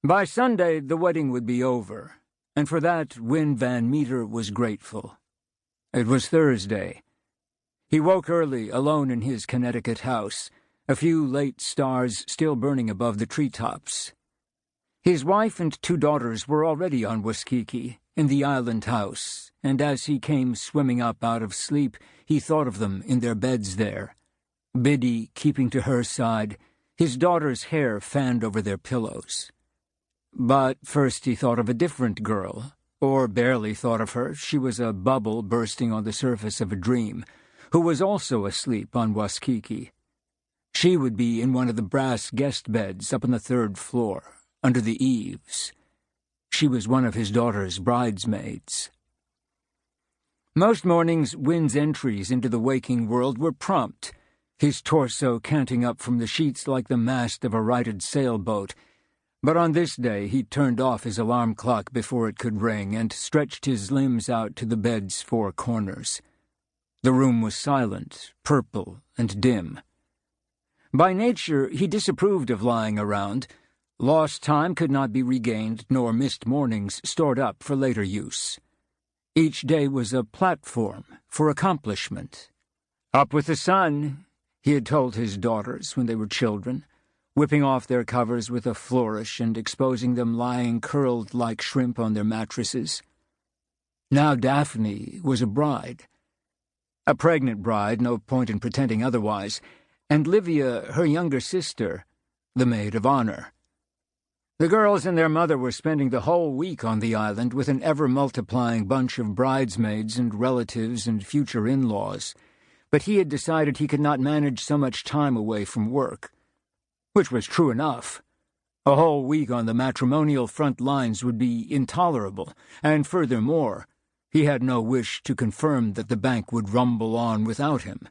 By Sunday, the wedding would be over, and for that Winn Van Meter was grateful. It was Thursday. He woke early, alone in his Connecticut house, a few late stars still burning above the treetops. His wife and 2 daughters were already on Waskeke, in the island house, and as he came swimming up out of sleep, he thought of them in their beds there. Biddy keeping to her side, his daughter's hair fanned over their pillows. But first he thought of a different girl, or barely thought of her. She was a bubble bursting on the surface of a dream, who was also asleep on Waskeke. She would be in one of the brass guest beds up on the 3rd floor, under the eaves. She was one of his daughter's bridesmaids. Most mornings, Winn's entries into the waking world were prompt, his torso canting up from the sheets like the mast of a righted sailboat. But on this day he turned off his alarm clock before it could ring and stretched his limbs out to the bed's 4 corners. The room was silent, purple, and dim. By nature, he disapproved of lying around. Lost time could not be regained, nor missed mornings stored up for later use. Each day was a platform for accomplishment. Up with the sun, he had told his daughters when they were children, whipping off their covers with a flourish and exposing them lying curled like shrimp on their mattresses. Now Daphne was a bride. A pregnant bride, no point in pretending otherwise, and Livia, her younger sister, the maid of honor. The girls and their mother were spending the whole week on the island with an ever-multiplying bunch of bridesmaids and relatives and future in-laws, but he had decided he could not manage so much time away from work. Which was true enough. A whole week on the matrimonial front lines would be intolerable, and furthermore, he had no wish to confirm that the bank would rumble on without him.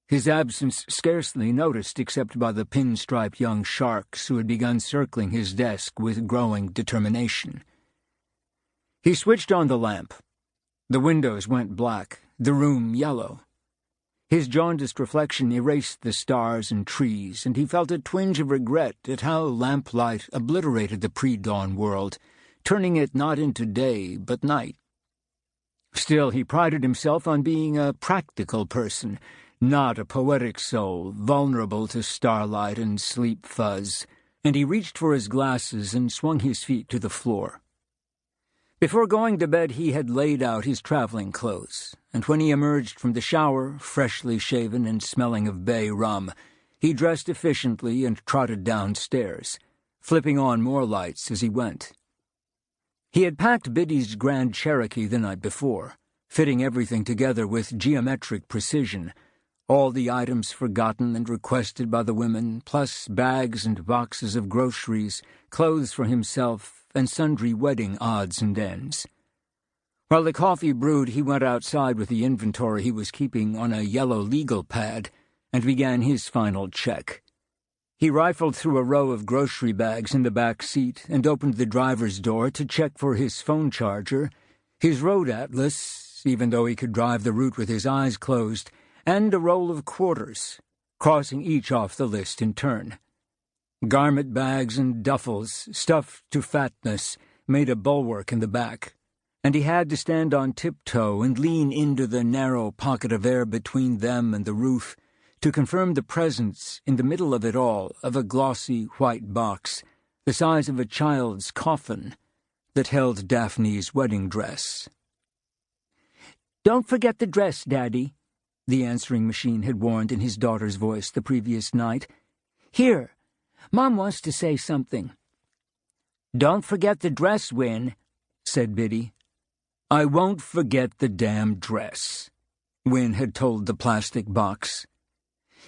His absence scarcely noticed except by the pinstriped young sharks who had begun circling his desk with growing determination. He switched on the lamp. The windows went black, the room yellow. His jaundiced reflection erased the stars and trees, and he felt a twinge of regret at how lamplight obliterated the pre-dawn world, turning it not into day but night. Still, he prided himself on being a practical person, not a poetic soul, vulnerable to starlight and sleep fuzz, and he reached for his glasses and swung his feet to the floor. Before going to bed he had laid out his traveling clothes, and when he emerged from the shower, freshly shaven and smelling of bay rum, he dressed efficiently and trotted downstairs, flipping on more lights as he went. He had packed Biddy's Grand Cherokee the night before, fitting everything together with geometric precision, all the items forgotten and requested by the women, plus bags and boxes of groceries, clothes for himself, and sundry wedding odds and ends. While the coffee brewed, he went outside with the inventory he was keeping on a yellow legal pad and began his final check. He rifled through a row of grocery bags in the back seat and opened the driver's door to check for his phone charger, his road atlas, even though he could drive the route with his eyes closed, and a roll of quarters, crossing each off the list in turn. Garment bags and duffels, stuffed to fatness, made a bulwark in the back, and he had to stand on tiptoe and lean into the narrow pocket of air between them and the roof to confirm the presence, in the middle of it all, of a glossy white box, the size of a child's coffin, that held Daphne's wedding dress. "Don't forget the dress, Daddy," the answering machine had warned in his daughter's voice the previous night. "Here, Mom wants to say something." "Don't forget the dress, Winn," said Biddy. "I won't forget the damn dress," Winn had told the plastic box.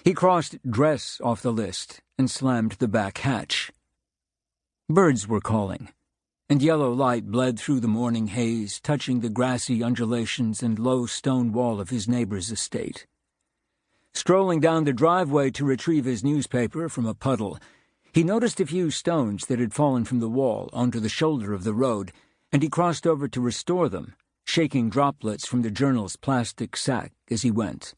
He crossed dress off the list and slammed the back hatch. Birds were calling, and yellow light bled through the morning haze, touching the grassy undulations and low stone wall of his neighbor's estate. Strolling down the driveway to retrieve his newspaper from a puddle, he noticed a few stones that had fallen from the wall onto the shoulder of the road, and he crossed over to restore them, shaking droplets from the journal's plastic sack as he went.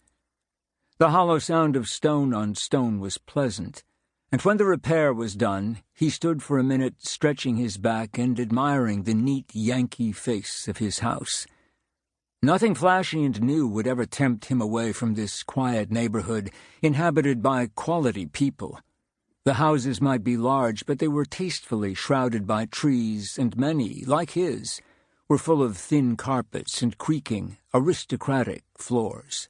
The hollow sound of stone on stone was pleasant, and when the repair was done, he stood for a minute stretching his back and admiring the neat Yankee face of his house. Nothing flashy and new would ever tempt him away from this quiet neighborhood inhabited by quality people. The houses might be large, but they were tastefully shrouded by trees, and many, like his, were full of thin carpets and creaking, aristocratic floors.